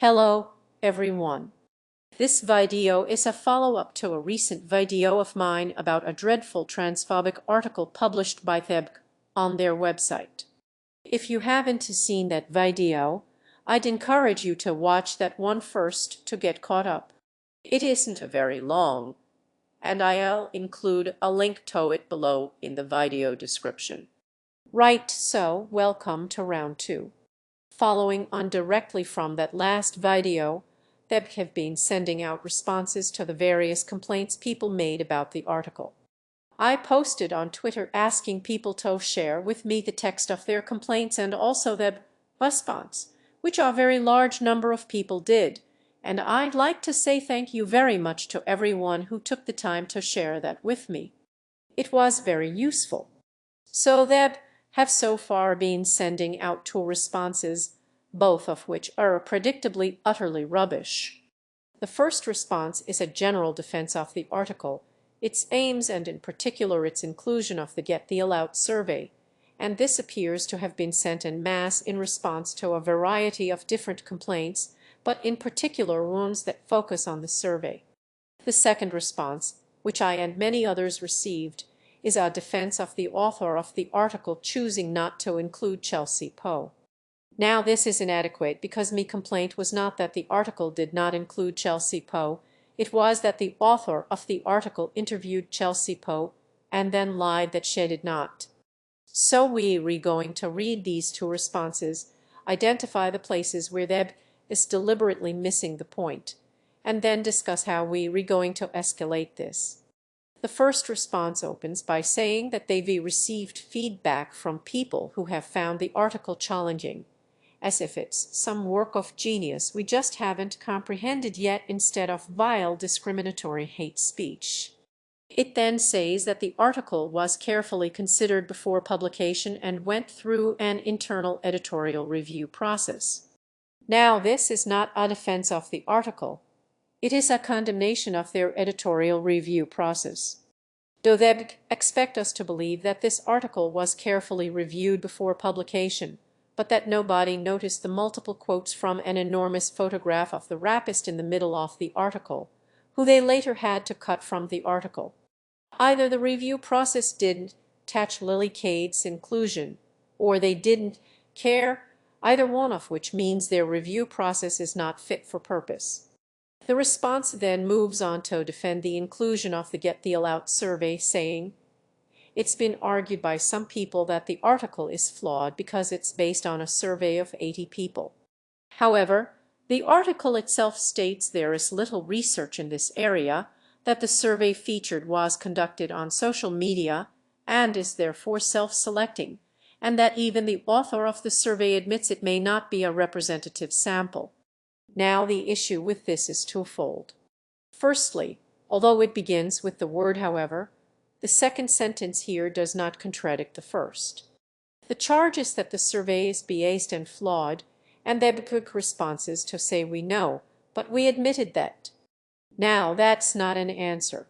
Hello, everyone. This video is a follow-up to a recent video of mine about a dreadful transphobic article published by Vcodec on their website. If you haven't seen that video, I'd encourage you to watch that one first to get caught up. It isn't very long, and I'll include a link to it below in the video description. Right, so welcome to round 2. Following on directly from that last video, they have been sending out responses to the various complaints people made about the article. I posted on Twitter asking people to share with me the text of their complaints and also their response, which a very large number of people did, and I'd like to say thank you very much to everyone who took the time to share that with me. It was very useful. So they have so far been sending out 2 responses, both of which are predictably utterly rubbish. The first response is a general defense of the article, its aims and in particular its inclusion of the Get the Allowed survey, and this appears to have been sent en masse in response to a variety of different complaints, but in particular ones that focus on the survey. The second response, which I and many others received, is a defense of the author of the article choosing not to include Chelsea Poe. Now this is inadequate because my complaint was not that the article did not include Chelsea Poe, it was that the author of the article interviewed Chelsea Poe and then lied that she did not. So we're going to read these 2 responses, identify the places where Deb is deliberately missing the point, and then discuss how we're going to escalate this. The first response opens by saying that they've received feedback from people who have found the article challenging, as if it's some work of genius we just haven't comprehended yet instead of vile discriminatory hate speech. It then says that the article was carefully considered before publication and went through an internal editorial review process. Now this is not a defense of the article. It is a condemnation of their editorial review process. Do they expect us to believe that this article was carefully reviewed before publication, but that nobody noticed the multiple quotes from an enormous photograph of the rapist in the middle of the article, who they later had to cut from the article? Either the review process didn't touch Lily Cade's inclusion, or they didn't care, either one of which means their review process is not fit for purpose. The response then moves on to defend the inclusion of the Get the Allowed survey, saying, "It's been argued by some people that the article is flawed because it's based on a survey of 80 people. However, the article itself states there is little research in this area, that the survey featured was conducted on social media and is therefore self-selecting, and that even the author of the survey admits it may not be a representative sample." Now the issue with this is twofold. Firstly, although it begins with the word "however," the second sentence here does not contradict the first. The charge is that the survey is biased and flawed, and the quick responses to say we know, but we admitted that. Now that's not an answer.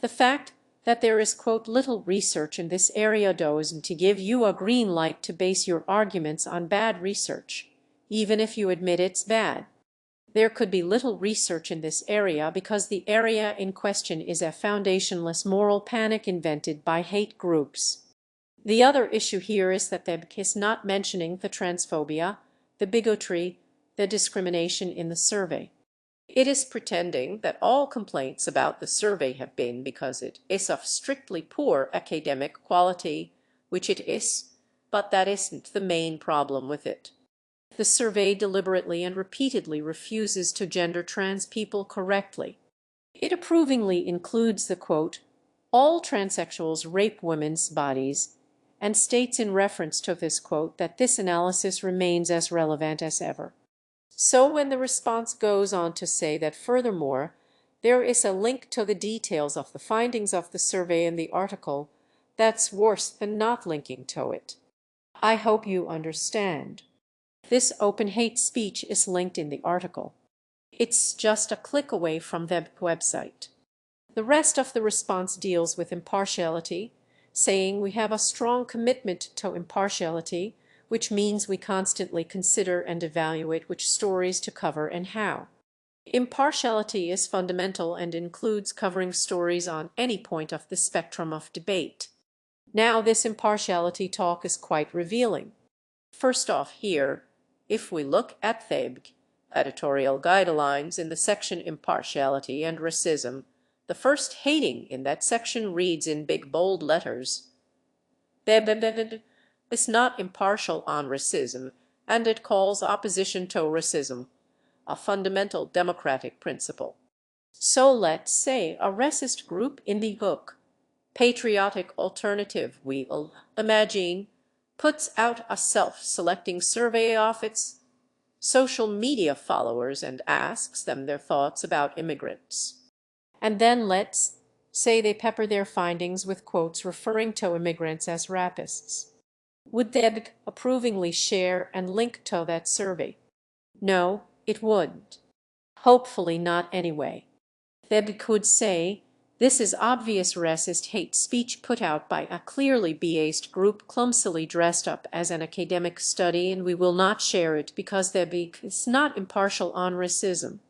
The fact that there is, quote, little research in this area doesn't give you a green light to base your arguments on bad research, even if you admit it's bad. There could be little research in this area because the area in question is a foundationless moral panic invented by hate groups. The other issue here is that the book is not mentioning the transphobia, the bigotry, the discrimination in the survey. It is pretending that all complaints about the survey have been because it is of strictly poor academic quality, which it is, but that isn't the main problem with it. The survey deliberately and repeatedly refuses to gender trans people correctly. It approvingly includes the quote, "all transsexuals rape women's bodies," and states in reference to this quote that this analysis remains as relevant as ever. So when the response goes on to say that furthermore, there is a link to the details of the findings of the survey in the article, that's worse than not linking to it. I hope you understand. This open hate speech is linked in the article. It's just a click away from the website. The rest of the response deals with impartiality, saying we have a strong commitment to impartiality, which means we constantly consider and evaluate which stories to cover and how. Impartiality is fundamental and includes covering stories on any point of the spectrum of debate. Now, this impartiality talk is quite revealing. First off here, if we look at Thebg editorial guidelines in the section Impartiality and Racism, the first heading in that section reads in big bold letters, Thebg is not impartial on racism, and it calls opposition to racism a fundamental democratic principle. So let's say a racist group in the hook, patriotic alternative, we'll imagine, puts out a self-selecting survey of its social media followers and asks them their thoughts about immigrants. And then let's say they pepper their findings with quotes referring to immigrants as rapists. Would they approvingly share and link to that survey? No, it wouldn't. Hopefully not anyway. They could say, this is obvious racist hate speech put out by a clearly biased group clumsily dressed up as an academic study, and we will not share it because it's not impartial on racism.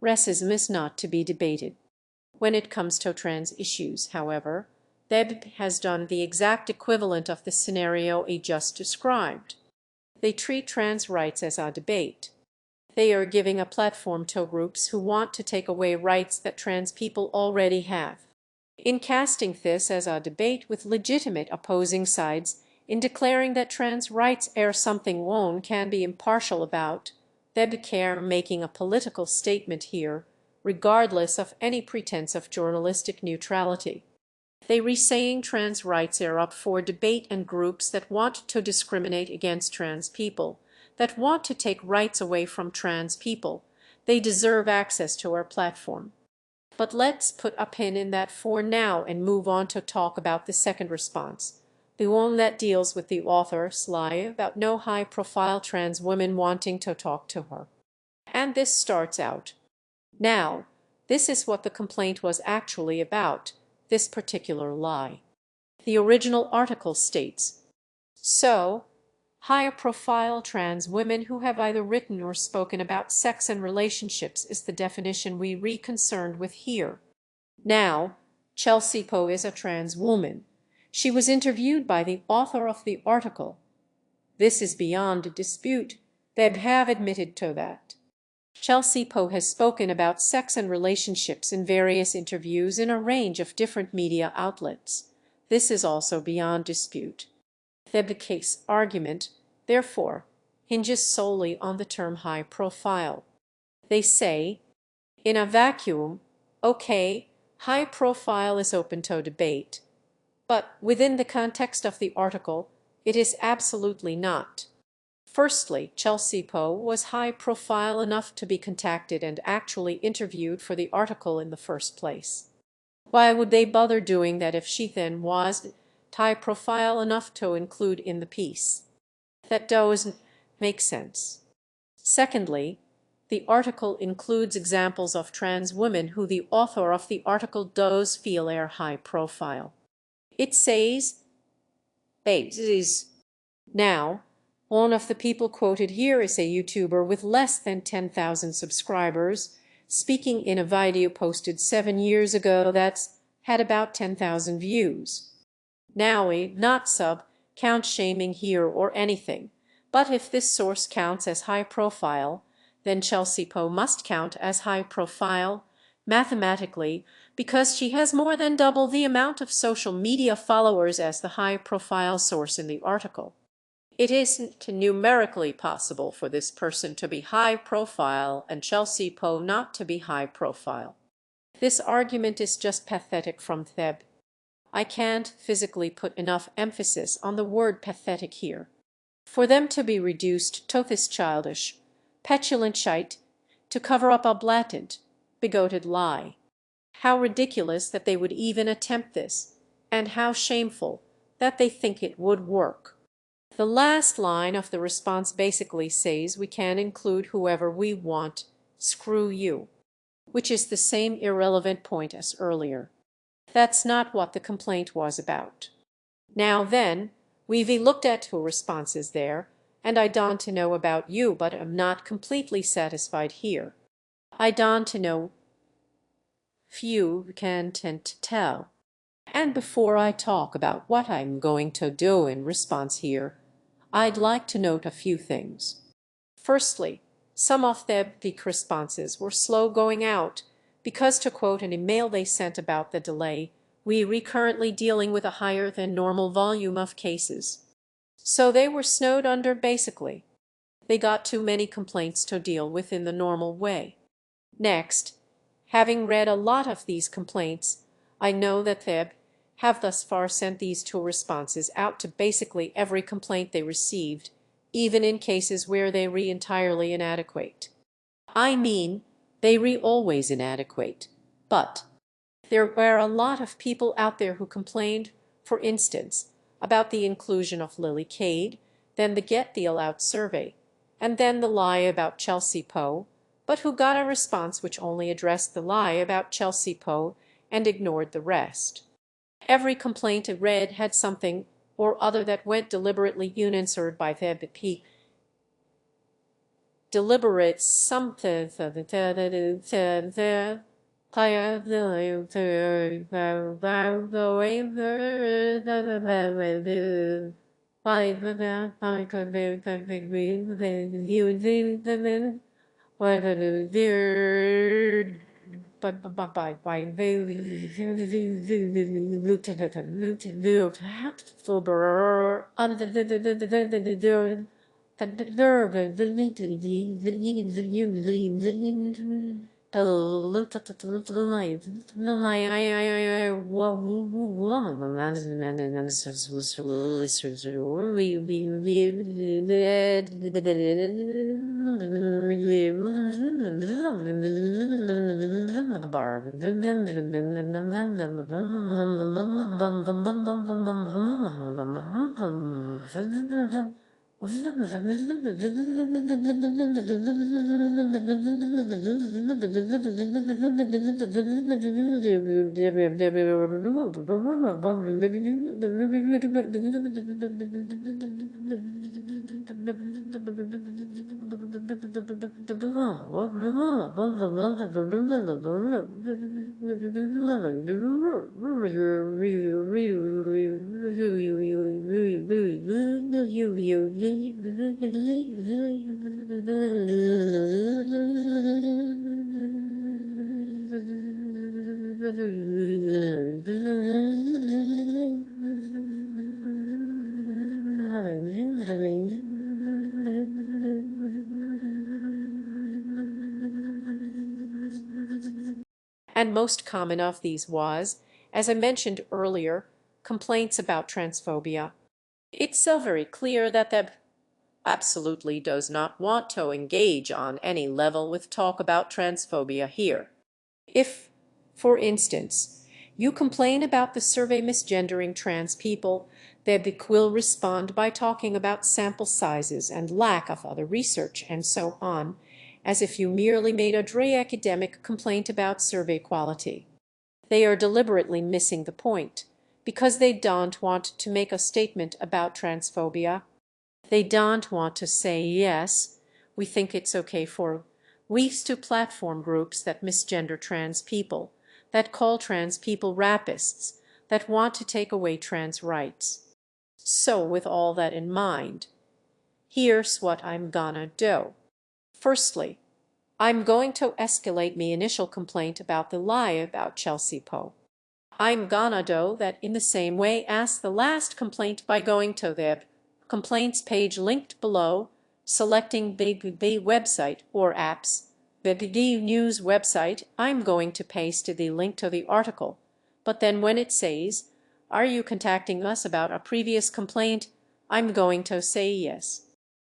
Racism is not to be debated. When it comes to trans issues, however, Theb has done the exact equivalent of the scenario he just described. They treat trans rights as a debate. They are giving a platform to groups who want to take away rights that trans people already have. In casting this as a debate with legitimate opposing sides, in declaring that trans rights are something one can be impartial about, they are making a political statement here, regardless of any pretense of journalistic neutrality. They re-saying trans rights are up for debate, and groups that want to discriminate against trans people, that want to take rights away from trans people, they deserve access to our platform. But let's put a pin in that for now and move on to talk about the second response, the one that deals with the author Sly about no high-profile trans women wanting to talk to her. And this starts out, now, this is what the complaint was actually about, this particular lie. The original article states, so, higher-profile trans women who have either written or spoken about sex and relationships is the definition we concerned with here. Now, Chelsea Poe is a trans woman. She was interviewed by the author of the article. This is beyond dispute. They have admitted to that. Chelsea Poe has spoken about sex and relationships in various interviews in a range of different media outlets. This is also beyond dispute. The case argument, therefore, hinges solely on the term high profile. They say, in a vacuum, okay, high profile is open to debate, but within the context of the article, it is absolutely not. Firstly, Chelsea Poe was high profile enough to be contacted and actually interviewed for the article in the first place. Why would they bother doing that if she then was high profile enough to include in the piece? That doesn't make sense. Secondly, the article includes examples of trans women who the author of the article does feel are high profile. It says, now, one of the people quoted here is a YouTuber with less than 10,000 subscribers, speaking in a video posted 7 years ago that's had about 10,000 views. Now, not count shaming here or anything, but if this source counts as high profile, then Chelsea Poe must count as high profile mathematically, because she has more than double the amount of social media followers as the high profile source in the article. It isn't numerically possible for this person to be high profile and Chelsea Poe not to be high profile. This argument is just pathetic from Theb. I can't physically put enough emphasis on the word pathetic here. For them to be reduced to this childish, petulant shite to cover up a blatant, bigoted lie. How ridiculous that they would even attempt this, and how shameful that they think it would work. The last line of the response basically says we can include whoever we want, screw you, which is the same irrelevant point as earlier. That's not what the complaint was about. Now then, we've looked at two responses there, and I want to know about you, but am not completely satisfied here. I want to know if you can tell. And before I talk about what I'm going to do in response here, I'd like to note a few things. Firstly, some of the responses were slow going out because, to quote an email they sent about the delay, we're currently dealing with a higher than normal volume of cases. So they were snowed under basically. They got too many complaints to deal with in the normal way. Next, having read a lot of these complaints, I know that they have thus far sent these two responses out to basically every complaint they received, even in cases where they were entirely inadequate. I mean, they were always inadequate, but there were a lot of people out there who complained, for instance, about the inclusion of Lily Cade, then the Get Deal Out survey, and then the lie about Chelsea Poe, but who got a response which only addressed the lie about Chelsea Poe and ignored the rest. Every complaint I read had something or other that went deliberately unanswered by the BP. Deliberate something. And most common of these was, as I mentioned earlier, complaints about transphobia. It's so very clear that the absolutely does not want to engage on any level with talk about transphobia here. If, for instance, you complain about the survey misgendering trans people, they will respond by talking about sample sizes and lack of other research and so on, as if you merely made a dry academic complaint about survey quality. They are deliberately missing the point, because they don't want to make a statement about transphobia. They don't want to say, yes, we think it's okay for weeks to platform groups that misgender trans people, that call trans people rapists, that want to take away trans rights. So with all that in mind, here's what I'm gonna do. Firstly, I'm going to escalate my initial complaint about the lie about Chelsea Poe. I'm gonna do that in the same way as the last complaint by going to the complaints page linked below, selecting the website or apps. The news website, I'm going to paste the link to the article, but then when it says, "Are you contacting us about a previous complaint?" I'm going to say yes.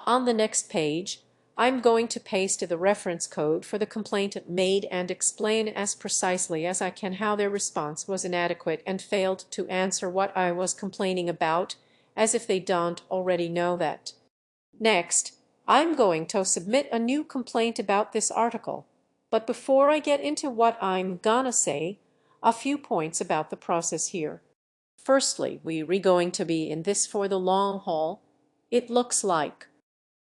On the next page, I'm going to paste the reference code for the complaint made and explain as precisely as I can how their response was inadequate and failed to answer what I was complaining about, as if they don't already know that. Next, I'm going to submit a new complaint about this article. But before I get into what I'm gonna say, a few points about the process here. Firstly, we're going to be in this for the long haul, it looks like.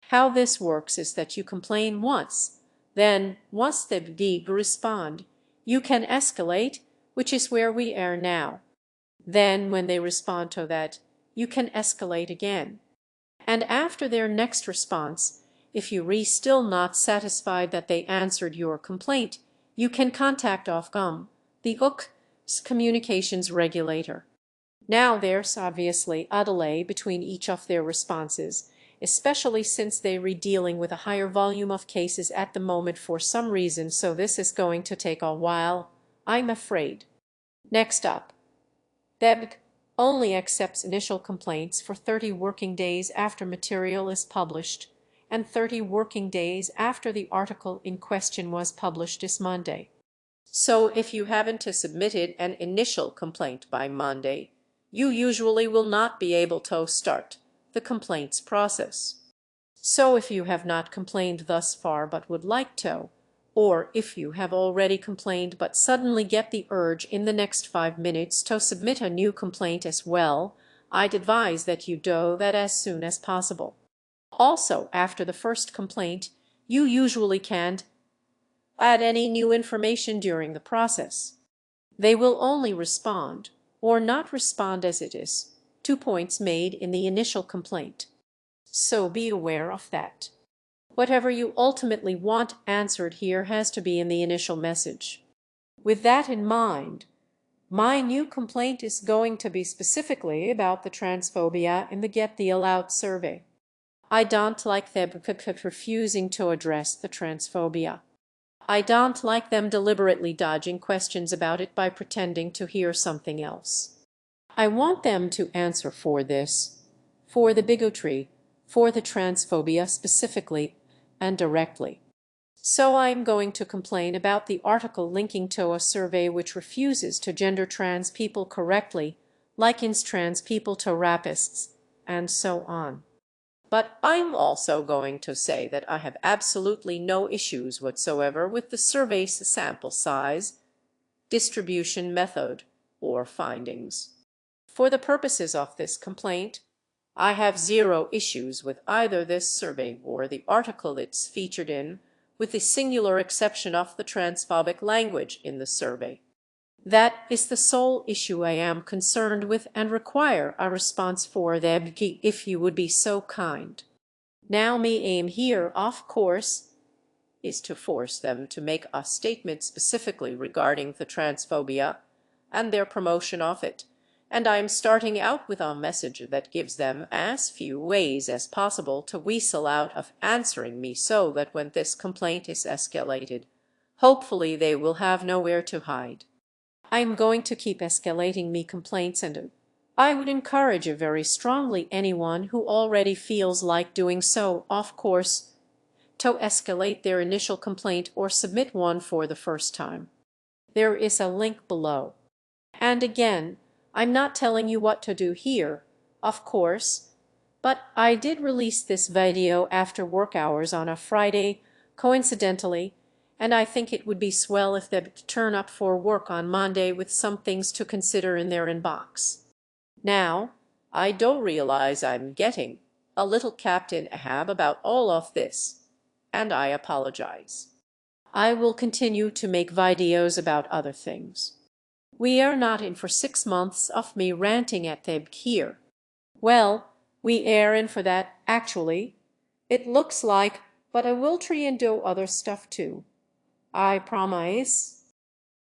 How this works is that you complain once, then once they respond, you can escalate, which is where we are now. Then when they respond to that, you can escalate again. And after their next response, if you are still not satisfied that they answered your complaint, you can contact Ofcom, the UK's communications regulator. Now there's obviously a delay between each of their responses, especially since they are dealing with a higher volume of cases at the moment for some reason, so this is going to take a while, I'm afraid. Next up, DEBC only accepts initial complaints for 30 working days after material is published and 30 working days after the article in question was published this Monday. So if you haven't submitted an initial complaint by Monday, you usually will not be able to start the complaints process. So if you have not complained thus far but would like to, or if you have already complained but suddenly get the urge in the next 5 minutes to submit a new complaint as well, I'd advise that you do that as soon as possible. Also, after the first complaint, you usually can't add any new information during the process. They will only respond, or not respond as it is, to points made in the initial complaint. So be aware of that. Whatever you ultimately want answered here has to be in the initial message. With that in mind, my new complaint is going to be specifically about the transphobia in the Get the Allowed survey. I don't like them refusing to address the transphobia. I don't like them deliberately dodging questions about it by pretending to hear something else. I want them to answer for this, for the bigotry, for the transphobia specifically and directly. So I am going to complain about the article linking to a survey which refuses to gender trans people correctly, likens trans people to rapists, and so on. But I'm also going to say that I have absolutely no issues whatsoever with the survey's sample size, distribution method, or findings. For the purposes of this complaint, I have zero issues with either this survey or the article it's featured in, with the singular exception of the transphobic language in the survey. That is the sole issue I am concerned with and require a response for them if you would be so kind. Now my aim here, of course, is to force them to make a statement specifically regarding the transphobia and their promotion of it, and I am starting out with a message that gives them as few ways as possible to weasel out of answering me, so that when this complaint is escalated, hopefully they will have nowhere to hide. I am going to keep escalating me complaints, and I would encourage very strongly anyone who already feels like doing so, of course, to escalate their initial complaint or submit one for the first time. There is a link below. And again, I'm not telling you what to do here, of course, but I did release this video after work hours on a Friday, coincidentally, and I think it would be swell if they'd turn up for work on Monday with some things to consider in their inbox. Now, I do realize I'm getting a little Captain Ahab about all of this, and I apologize. I will continue to make videos about other things. We are not in for 6 months of me ranting at them here. Well, we are in for that, actually. It looks like, but I will try and do other stuff too. I promise.